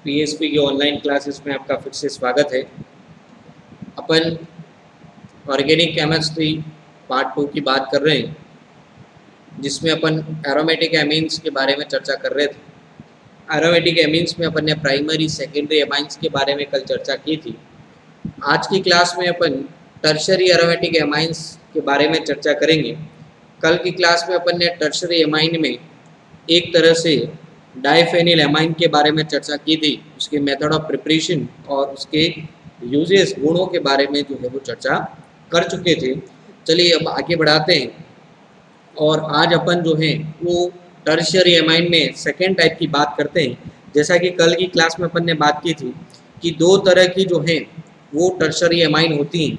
PHP के online classes में आपका फिर से स्वागत है। अपन ऑर्गेनिक केमिस्ट्री पार्ट 2 की बात कर रहे हैं, जिसमें अपन एरोमेटिक एमीन्स के बारे में चर्चा कर रहे थे। एरोमेटिक एमीन्स में अपन ने प्राइमरी सेकेंडरी एमाइंस के बारे में कल चर्चा की थी। आज की क्लास में अपन टर्शरी एरोमेटिक एमाइंस के बारे में चर्चा करेंगे। कल की क्लास में अपन ने टर्शरी एमाइन में एक तरह से डाइफेनिल एमाइन के बारे में चर्चा की थी, उसके मेथड ऑफ प्रिपरेशन और उसके यूजेस गुणों के बारे में जो है वो चर्चा कर चुके थे। चलिए अब आगे बढ़ाते हैं और आज अपन जो है वो टर्शियरी एमाइन में सेकेंड टाइप की बात करते हैं। जैसा कि कल की क्लास में अपन ने बात की थी कि दो तरह की जो है वो टर्शियरी एमाइन होती हैं।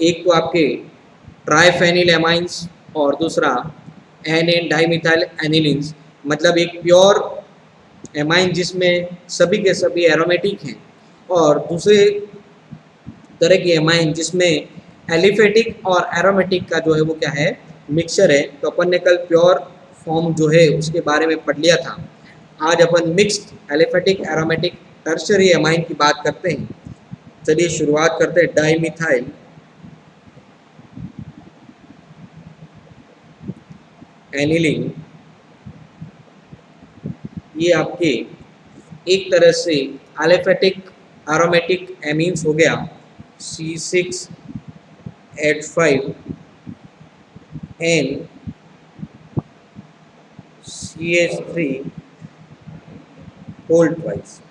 एक तो आपके ट्राइफेनिल एमाइंस और दूसरा एन एन डाइमिथाइल एनिलिन्स, मतलब एक प्योर एमाइन जिसमें सभी के सभी एरोमेटिक हैं, और दूसरे तरह की एमाइन जिसमें एलिफेटिक और एरोमेटिक का जो है वो क्या है, मिक्सचर है। तो अपन ने कल प्योर फॉर्म जो है उसके बारे में पढ़ लिया था। आज अपन mixed aliphatic aromatic tertiary amine की बात करते हैं। चलिए शुरुआत करते हैं। डाइमिथाइल एनिलिन, ये आपके एक तरह से एलिफेटिक एरोमेटिक एमीन्स हो गया। C6H5N CH3 whole twice.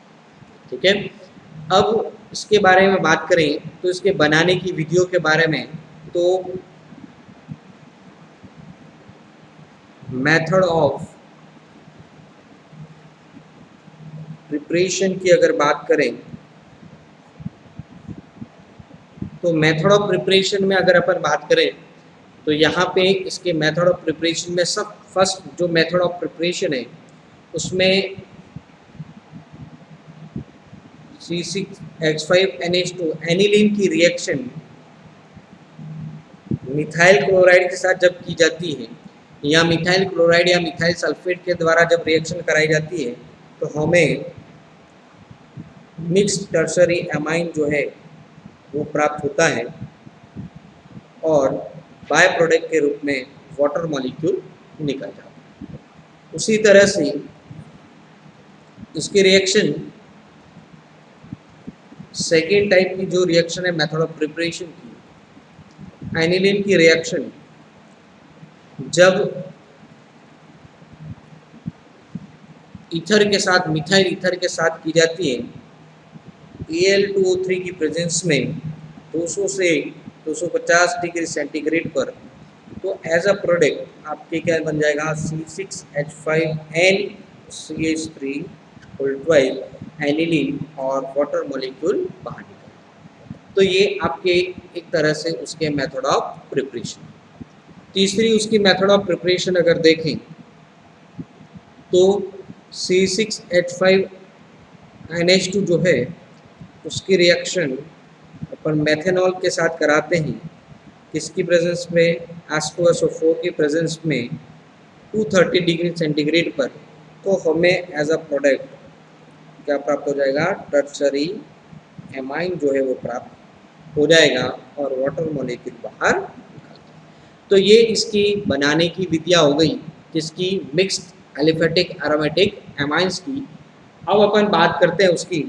ठीक है, अब इसके बारे में बात करें तो इसके बनाने की विधियों के बारे में, तो मेथड ऑफ प्रिपरेशन की अगर बात करें तो मेथड ऑफ प्रिपरेशन में अगर अपन बात करें तो यहाँ पे इसके मेथड ऑफ प्रिपरेशन में सब फर्स्ट जो मेथड ऑफ प्रिपरेशन है उसमें C6H5NH2 एनिलीन की रिएक्शन मिथाइल क्लोराइड के साथ जब की जाती है, या मिथाइल क्लोराइड या मिथाइल सल्फेट के द्वारा जब रिएक्शन कराई जाती है, तो हमें मिक्स्ड टर्शरी एमाइन जो है वो प्राप्त होता है, और बाय प्रोडक्ट के रूप में वाटर मॉलिक्यूल निकल जाता है। उसी तरह से इसकी रिएक्शन सेकेंड टाइप की जो रिएक्शन है मेथड ऑफ प्रिपरेशन की, एनिलीन की रिएक्शन जब ईथर के साथ, मिथाइल ईथर के साथ की जाती है Al2O3 की प्रेजेंस में 200 से 250 डिग्री सेंटीग्रेड पर, तो एज अ प्रोडक्ट आपके क्या बन जाएगा, C6H5N CH3 एनिलीन और वाटर मॉलिक्यूल बाहर निकल। तो ये आपके एक तरह से उसके मेथड ऑफ प्रिपरेशन। तीसरी उसकी मेथड ऑफ प्रिपरेशन अगर देखें तो C6H5NH2 जो है उसकी रिएक्शन अपन मेथेनॉल के साथ कराते हैं, किसकी प्रेजेंस में, H2SO4 की प्रेजेंस में 230 डिग्री सेंटीग्रेड पर, तो हमें एज अ प्रोडक्ट क्या प्राप्त हो जाएगा, टर्शरी एमाइन जो है वो प्राप्त हो जाएगा और वाटर मॉलिक्यूल बाहर निकलता। तो ये इसकी बनाने की विधियाँ हो गई, किसकी, मिक्स्ड एलिफेटिक एरोमेटिक एमाइंस की। अब अपन बात करते हैं उसकी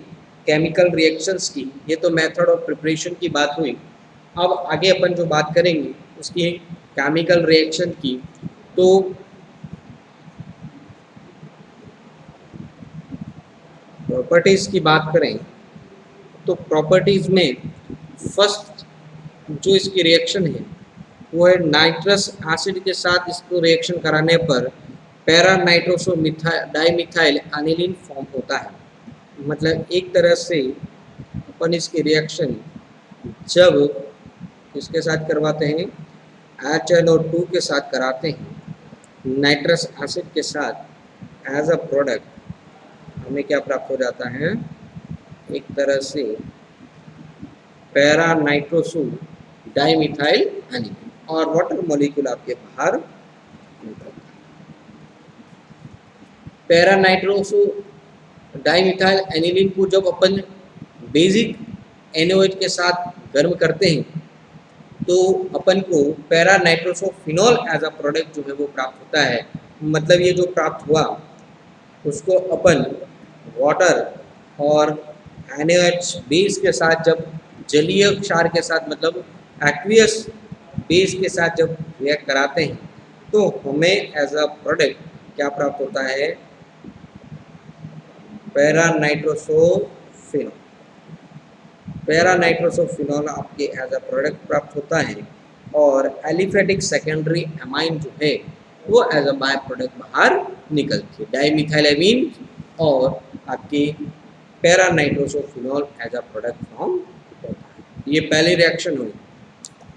केमिकल रिएक्शंस की। ये तो मेथड ऑफ प्रिपरेशन की बात हुई। अब आगे अपन जो बात करेंगे उसकी केमिकल रिएक्शन की, तो प्रॉपर्टीज़ की बात करें तो प्रॉपर्टीज़ में फर्स्ट जो इसकी रिएक्शन है वो है नाइट्रस एसिड के साथ इसको रिएक्शन कराने पर para nitroso dimethyl aniline form होता है। मतलब एक तरह से अपन इसकी रिएक्शन जब इसके साथ करवाते हैं, HNO2 के साथ कराते हैं नाइट्रस एसिड के साथ, एज अ प्रोडक्ट हमें क्या प्राप्त हो जाता है, एक तरह से पैरा नाइट्रोसो डाइमिथाइल एनिलीन, और वाटर मॉलिक्यूल आपके बाहर निकलता है। पैरा नाइट्रोसो डाइमिथाइल एनिलीन को जब अपन बेसिक NaOH के साथ गर्म करते हैं तो अपन को para nitrosophenol as a product जो है वो प्राप्त होता है। मतलब ये जो प्राप्त हुआ उसको अपन वाटर और NaOH बेस के साथ जब जलीय क्षार के साथ मतलब एक्वियस बेस के साथ जब रिएक्ट कराते हैं तो हमें एज अ प्रोडक्ट क्या प्राप्त होता है, पैरा नाइट्रोसोफिनॉल। पैरा नाइट्रोसोफिनॉल आपके एज अ प्रोडक्ट प्राप्त होता है और एलिफेटिक सेकेंडरी एमाइन जो है वो एज अ बाय प्रोडक्ट बाहर निकलती है, डाइमिथाइलएमीन और आपके para nitrosophenol as a product form होता है। ये पहली रिएक्शन हुई।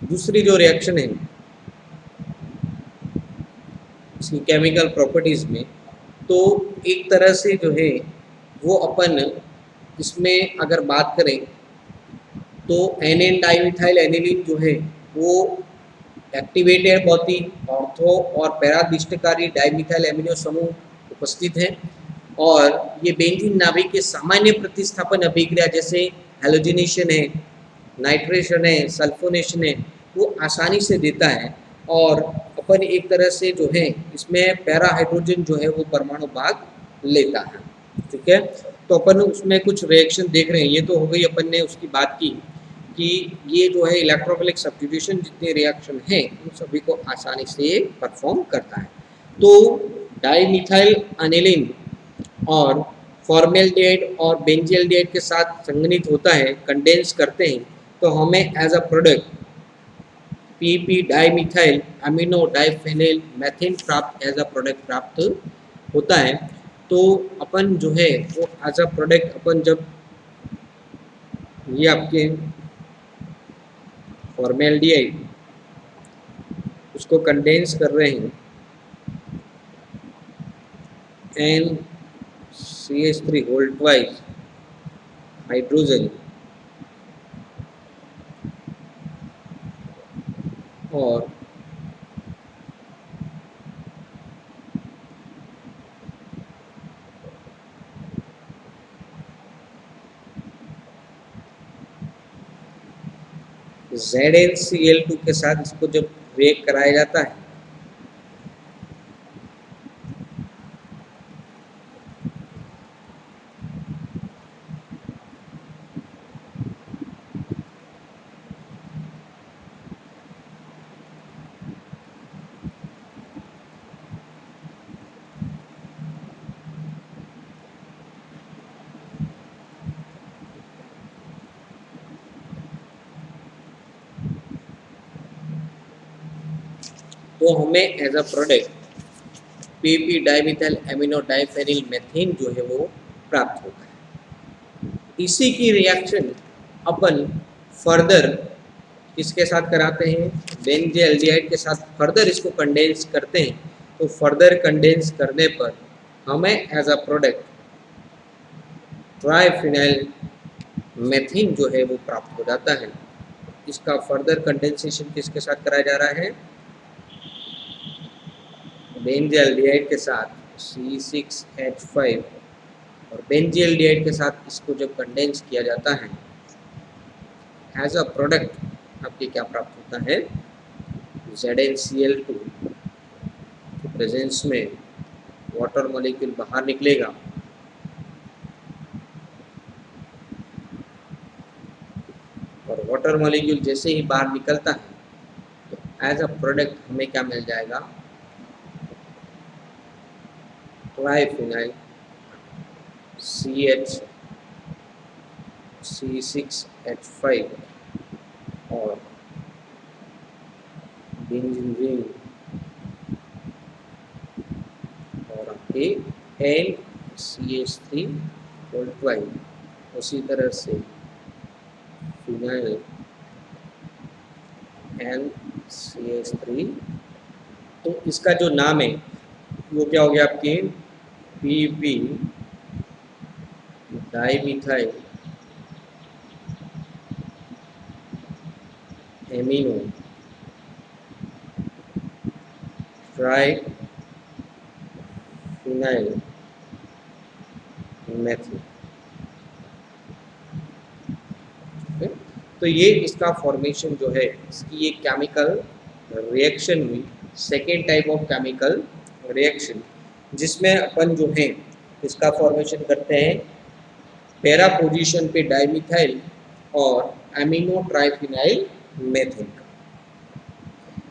दूसरी जो रिएक्शन है इसकी केमिकल प्रॉपर्टीज में, तो एक तरह से जो है वो अपन इसमें अगर बात करें तो एन डाइमिथाइल एनिलीन जो है वो एक्टिवेटेड बहुत ही ऑर्थो और पैरादिष्टकारी डाइमिथाइल एमिनो समूह उपस्थित हैं और ये बेंजीन नाभिक के सामान्य प्रतिस्थापन अभिक्रिया जैसे हेलोजिनेशन है, नाइट्रेशन है, सल्फोनेशन है वो आसानी से देता है और अपन एक तरह से जो है इसमें पैरा हाइड्रोजन जो है वो परमाणु भाग लेता है। ठीक है, तो अपन उसमें कुछ रिएक्शन देख रहे हैं। ये तो हो गई अपन ने उसकी बात की कि ये जो है इलेक्ट्रोफिलिक सब्स्टिट्यूशन जितने रिएक्शन हैं उन सभी को आसानी से परफॉर्म करता है। तो डाइमिथाइल अनिलीन और फॉर्मेल्डिहाइड और बेंजील्डिहाइड के साथ संघनित होता है, कंडेंस करते हैं तो हमें as a product PP dimethyl amino diphenyl methane प्राप्त एज अ प्रोडक्ट प्राप्त होता है। तो अपन जो है वो एज अ प्रोडक्ट अपन जब ये आपके फॉर्मेल्डिहाइड उसको कंडेंस कर रहे हैं NCH3 होल ट्वाइस हाइड्रोजन और ZnCl2 के साथ इसको जब ब्रेक कराया जाता है तो हमें as a product PP dimethyl amino diphenyl methane जो है वो प्राप्त होता है। इसी की रिएक्शन अपन फर्दर किसके साथ कराते हैं, बेंजील्डिहाइड के साथ फर्दर इसको कंडेंस करते हैं। तो फर्दर कंडेंस करने पर हमें as a product triphenyl methane जो है वो प्राप्त हो जाता है। इसका फर्दर कंडेंसेशन किसके साथ कराया जा रहा है, बेंजील्डिहाइड के साथ C6H5 और बेंजील्डिहाइड के साथ इसको जब कंडेंस किया जाता है एज अ प्रोडक्ट आपके क्या प्राप्त होता है, ZnCl2 के प्रेजेंस में वाटर मॉलिक्यूल बाहर निकलेगा और वाटर मॉलिक्यूल जैसे ही बाहर निकलता है तो एज अ प्रोडक्ट हमें क्या मिल जाएगा, ट्राइफिनाइल C6H5 और बेंजीन रिंग और आपके NCH3 होल ट्वाइस। उसी तरह से फिनाइल NCH3, तो इसका जो नाम है वो क्या हो गया आपके PP dimethyl amino triphenyl methyl. तो ये इसका फॉर्मेशन जो है, इसकी एक केमिकल रिएक्शन हुई, second type of chemical reaction, जिसमें अपन जो है इसका फॉर्मेशन करते हैं पैरा पोजीशन पे डाइमिथाइल और एमिनो ट्राइफिनाइल मेथिल का।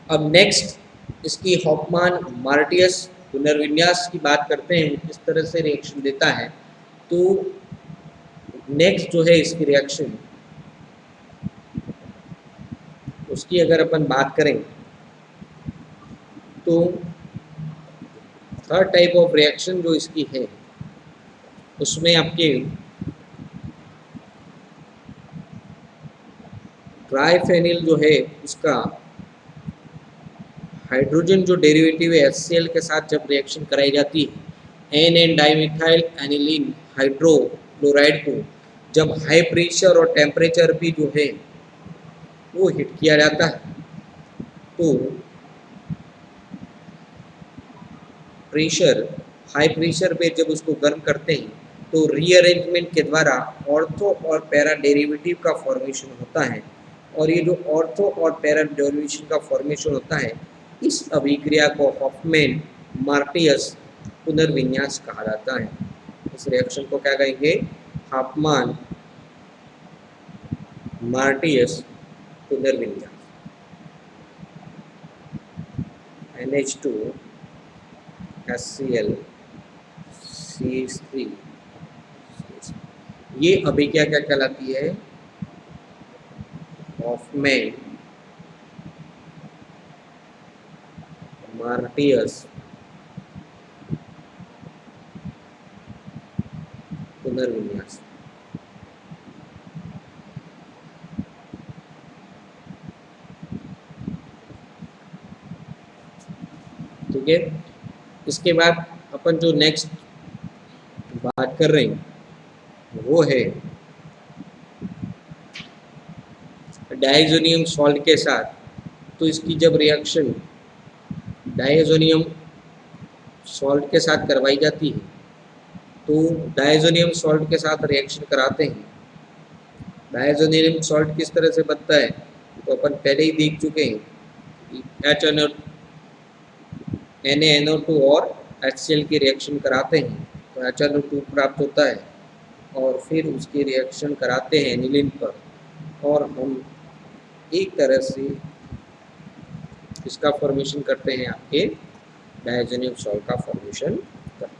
अब नेक्स्ट इसकी हॉफमान मार्टियस पुनर्विन्यास की बात करते हैं, किस तरह से रिएक्शन देता है। तो नेक्स्ट जो है इसकी रिएक्शन, उसकी अगर अपन बात करें तो थर्ड टाइप ऑफ रिएक्शन जो इसकी है, उसमें आपके ट्राइफेनिल जो है उसका हाइड्रोजन जो डेरिवेटिव है HCl के साथ जब रिएक्शन कराई जाती है, एन डाइमिथाइल एनिलीन हाइड्रोक्लोराइड को जब हाई प्रेशर और टेम्परेचर भी जो है वो हिट किया जाता है, तो प्रेशर हाई प्रेशर पे जब उसको गर्म करते हैं तो रीअरेंजमेंट के द्वारा ऑर्थो और पैरा डेरिवेटिव का फॉर्मेशन होता है। और ये जो ऑर्थो और पैरा डेरिवेशन का फॉर्मेशन होता है, इस अभिक्रिया को हॉफमैन मार्टियस पुनर्विन्यास कहा जाता है। इस रिएक्शन को क्या कहेंगे? हॉफमान मार्टियस पुनर्विन्यास। NH2 HCl CH3, ये अभिक्रिया क्या कहलाती है? हॉफमैन मार्टियस पुनर्विन्यास। ठीक है, इसके बाद अपन जो नेक्स्ट बात कर रहे हैं वो है डायज़ोनियम सॉल्ट के साथ। तो इसकी जब रिएक्शन डायज़ोनियम सॉल्ट के साथ करवाई जाती है, तो डायज़ोनियम सॉल्ट के साथ रिएक्शन कराते हैं। डायज़ोनियम सॉल्ट किस तरह से बनता है तो अपन पहले ही देख चुके हैं, NaNO2 और HCl की रिएक्शन कराते हैं तो HNO2 प्राप्त होता है, और फिर उसकी रिएक्शन कराते हैं एनिलीन पर, और हम एक तरह से इसका फॉर्मेशन करते हैं, आपके डायज़ोनियम सॉल्ट का फॉर्मेशन करते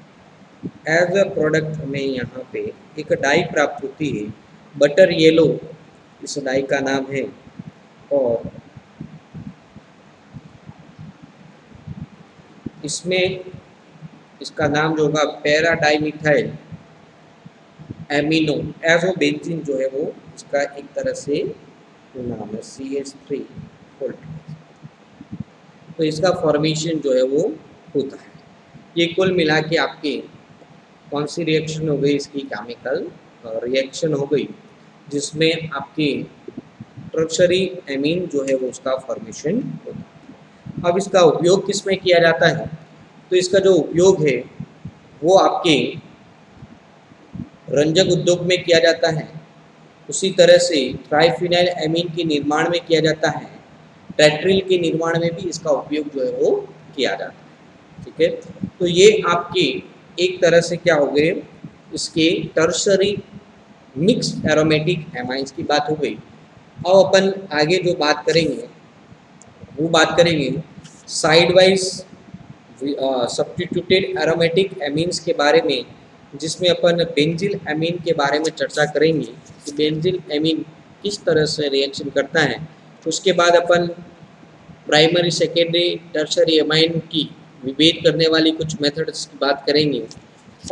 हैं। एज अ प्रोडक्ट हमें यहाँ पे एक डाई प्राप्त होती है, बटर येलो इस डाई का नाम है, और इसमें इसका नाम जो होगा पैरा डाइमिथाइल एमिनो एजोबेंजीन जो है वो इसका एक तरह से नाम है, CH3। तो इसका फॉर्मेशन जो है वो होता है। ये कुल मिला के आपके कौन सी रिएक्शन हो गई? इसकी केमिकल रिएक्शन हो गई, जिसमें आपके टर्शरी एमीन जो है वो उसका फॉर्मेशन होता है। अब इसका उपयोग किस में किया जाता है? तो इसका जो उपयोग है वो आपके रंजक उद्योग में किया जाता है, उसी तरह से ट्राइफिनाइल एमीन के निर्माण में किया जाता है, टेट्रिल के निर्माण में भी इसका उपयोग जो है वो किया जाता है। ठीक है, तो ये आपके एक तरह से क्या हो गए, इसके टर्शरी मिक्स एरोमेटिक एमाइंस की बात हो गई। अब अपन आगे जो बात करेंगे वो बात करेंगे side wise substituted aromatic amines के बारे में, जिसमें अपन बेंजिल एमीन के बारे में चर्चा करेंगे कि बेंजिल एमीन किस तरह से रिएक्शन करता है। उसके बाद अपन प्राइमरी सेकेंडरी टर्शरी एमाइन की विभेद करने वाली कुछ मेथड्स की बात करेंगे,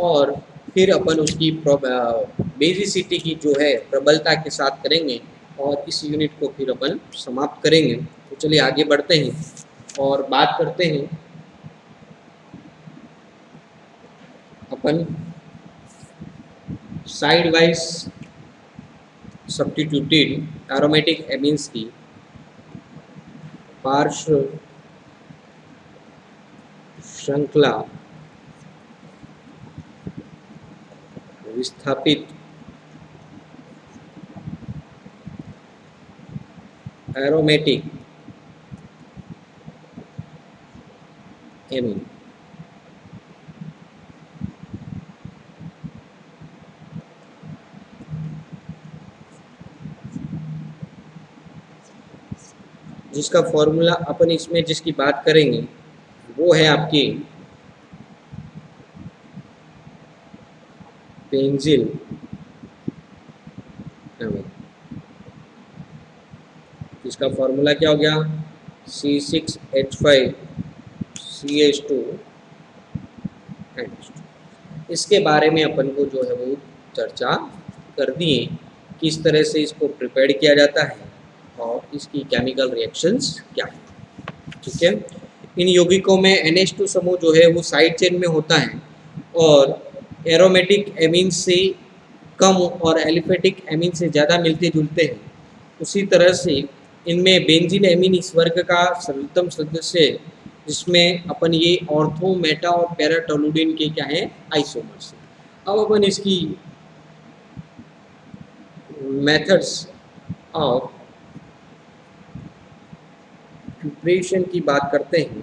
और फिर अपन उसकी बेसिसिटी की जो है प्रबलता के साथ करेंगे, और इस यूनिट को फिर अपन समाप्त करेंगे। तो चलिए आगे बढ़ते हैं और बात करते हैं अपन side wise substituted aromatic amines की पार्श्व श्रृंखला विस्थापित एरोमेटिक एमीन। जिसका फॉर्मूला अपन इसमें जिसकी बात करेंगे वो है आपकी बेंजील एमीन। इसका फॉर्मूला क्या हो गया, C6H5CH2। इसके बारे में अपन को जो है वो चर्चा कर दिए, किस तरह से इसको प्रिपेयर किया जाता है और इसकी केमिकल रिएक्शंस क्या है। ठीक है, इन यौगिकों में NH2 समूह जो है वो साइड चेन में होता है और एरोमेटिक एमीन से कम और एलिफेटिक एमीन से ज़्यादा मिलते जुलते हैं। उसी तरह से इनमें बेंजीन एमीन इस वर्ग का सर्वोत्तम सदस्य है, जिसमें अपन ये ऑर्थो, मेटा और पैरा टोलुडीन के क्या है, आइसोमर्स। अब अपन इसकी मेथड्स ऑफ प्रिपरेशन की बात करते हैं।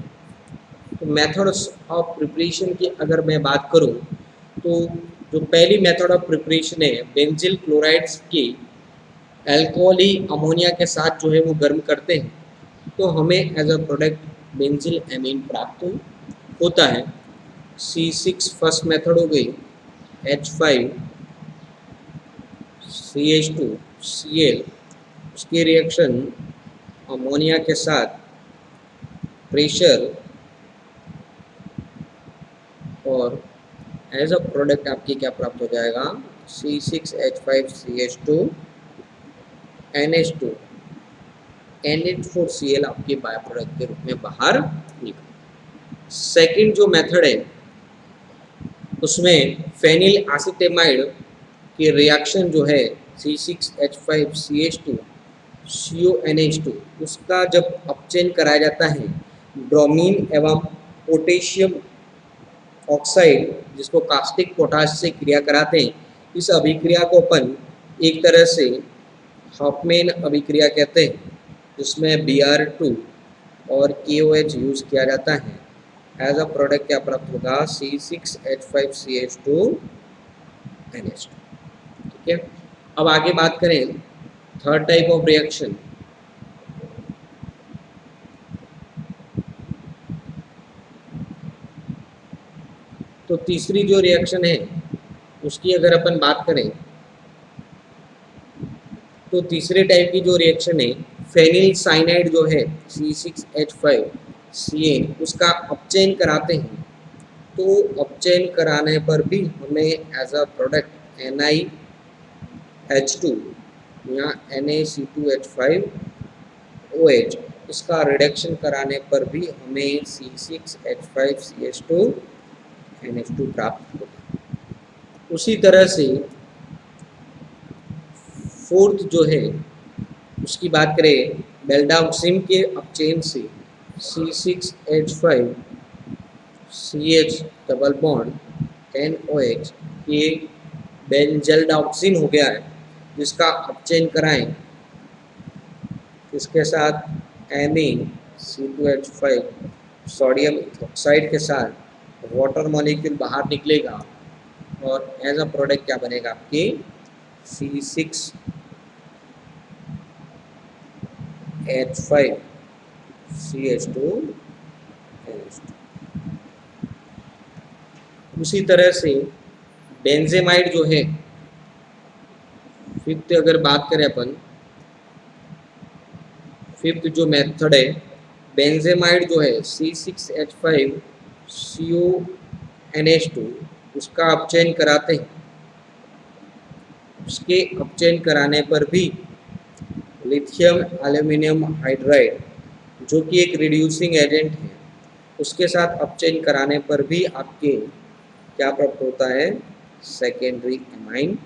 तो मेथड्स ऑफ प्रिपरेशन की अगर मैं बात करूं तो जो पहली मेथड ऑफ प्रिपरेशन है, बेंजील क्लोराइड्स की अल्कोहली अमोनिया के साथ जो है वो गर्म करते हैं, तो हमें as a product benzyl amine प्राप्त होता है। C6 फर्स्ट मेथड हो गई, H5CH2Cl, उसकी रिएक्शन अमोनिया के साथ प्रेशर और एज अ प्रोडक्ट आपकी क्या प्राप्त हो जाएगा, C6H5CH2NH2 NH4Cl आपके बाय प्रोडक्ट के रूप में बाहर निकल। सेकंड जो मेथड है उसमें फेनिल एसिटेमाइड की रिएक्शन जो है C6H5CH2CONH2, उसका जब अपचयन कराया जाता है ब्रोमीन एवं पोटेशियम ऑक्साइड, जिसको कास्टिक पोटाश से क्रिया कराते हैं, इस अभिक्रिया को अपन एक तरह से हॉफमैन अभिक्रिया कहते हैं, जिसमें Br2 और KOH यूज किया जाता है। एज अ प्रोडक्ट क्या प्राप्त होगा, C6H5CH2NH2। ठीक है, अब आगे बात करें थर्ड टाइप ऑफ रिएक्शन। तो तीसरी जो रिएक्शन है उसकी अगर अपन बात करें तो तीसरे टाइप की जो रिएक्शन है, फेनिल साइनाइड जो है C6H5Cl, उसका अपचयन कराते हैं। तो अपचयन कराने पर भी हमें एज अ प्रोडक्ट NiH2 या NaC2H5OH, इसका रिडक्शन कराने पर भी हमें C6H5CH2NH2 प्राप्त होता है। उसी तरह से फोर्थ जो है उसकी बात करें, बेल्डाक्सिम के अपचयन से C6H5CH डबल बॉन्ड NOH, ये बेंजल्डाक्सिन हो गया है, जिसका अपचयन कराएं इसके साथ Na C2H5 सोडियम ऑक्साइड के साथ वाटर मॉलिक्यूल बाहर निकलेगा और एज अ प्रोडक्ट क्या बनेगा आपकी C6H5CH2NH2। उसी तरह से बेंजेमाइड जो है, फिफ्थ अगर बात करें अपन, फिफ्थ जो मेथड है बेंजेमाइड जो है C6H5CONH2, उसका अपचयन कराते हैं। उसके अपचयन कराने पर भी लिथियम एल्यूमिनियम हाइड्राइड, जो कि एक रिड्यूसिंग एजेंट है, उसके साथ अपचयन कराने पर भी आपके क्या प्राप्त होता है, सेकेंडरी एमाइन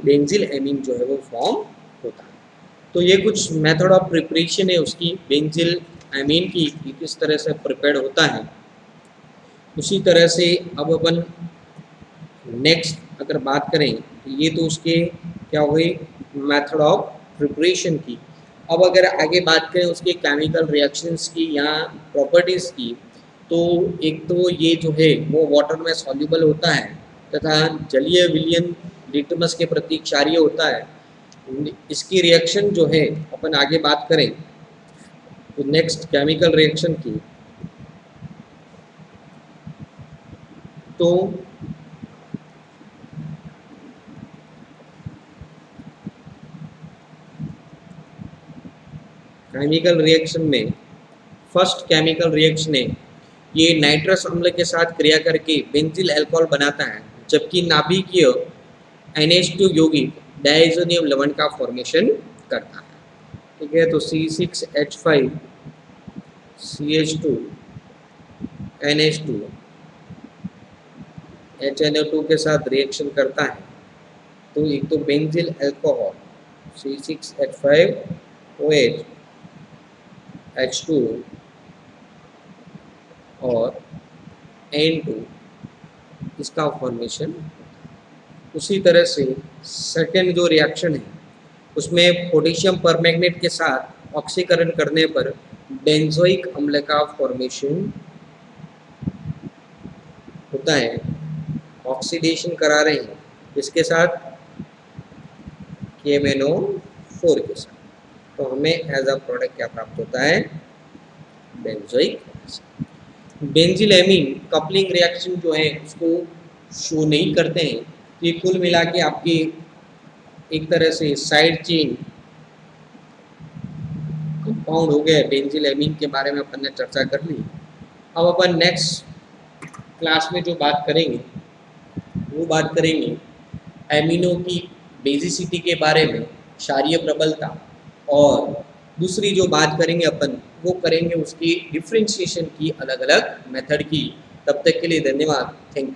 बेंजील एमीन जो है वो फॉर्म होता है। तो ये कुछ मेथड ऑफ प्रिपरेशन है उसकी, बेंजील एमीन की किस तरह से प्रिपेयर्ड होता है। उसी तरह से अब अपन नेक्स्ट अगर बात करें तो ये तो उसके क्या हो गई मेथड ऑफ प्रिपरेशन की। अब अगर आगे बात करें उसके केमिकल रिएक्शंस की या प्रॉपर्टीज़ की, तो एक तो ये जो है वो वाटर में सॉल्युबल होता है तथा जलीय विलयन लिटमस के प्रति क्षारीय होता है। इसकी रिएक्शन जो है अपन आगे बात करें तो नेक्स्ट केमिकल रिएक्शन की, तो केमिकल रिएक्शन में फर्स्ट केमिकल रिएक्शन है ये नाइट्रस अम्ल के साथ क्रिया करके बेंजिल अल्कोहल बनाता है, जबकि नाभिकीय NH2 यौगिक डायजोनियम लवण का फॉर्मेशन करता है। ठीक है, तो C6H5 CH2 NH2 HNO2 के साथ रिएक्शन करता है, तो एक तो बेंजिल अल्कोहल C6H5OH H2 और N2 इसका फॉर्मेशन। उसी तरह से सेकेंड जो रिएक्शन है उसमें पोटेशियम परमैंगनेट के साथ ऑक्सीकरण करने पर बेंजोइक अम्ल का फॉर्मेशन होता है। ऑक्सीडेशन करा रहे हैं इसके साथ KMnO4 के साथ, तो हमें एज अ प्रोडक्ट क्या प्राप्त होता है बेंजोइक। बेंजिलएमीन कपलिंग रिएक्शन जो है उसको शो नहीं करते हैं, तो ये कुल मिला के आपकी एक तरह से साइड चेन कंपाउंड हो गया। बेंजिलएमीन के बारे में अपन ने चर्चा कर ली। अब अपन नेक्स्ट क्लास में जो बात करेंगे वो बात करेंगे एमिनो की बेसिसिटी के बारे में, क्षारीय प्रबलता, और दूसरी जो बात करेंगे अपन वो करेंगे उसकी डिफ्रेंशिएशन की अलग अलग मेथड की। तब तक के लिए धन्यवाद, थैंक यू।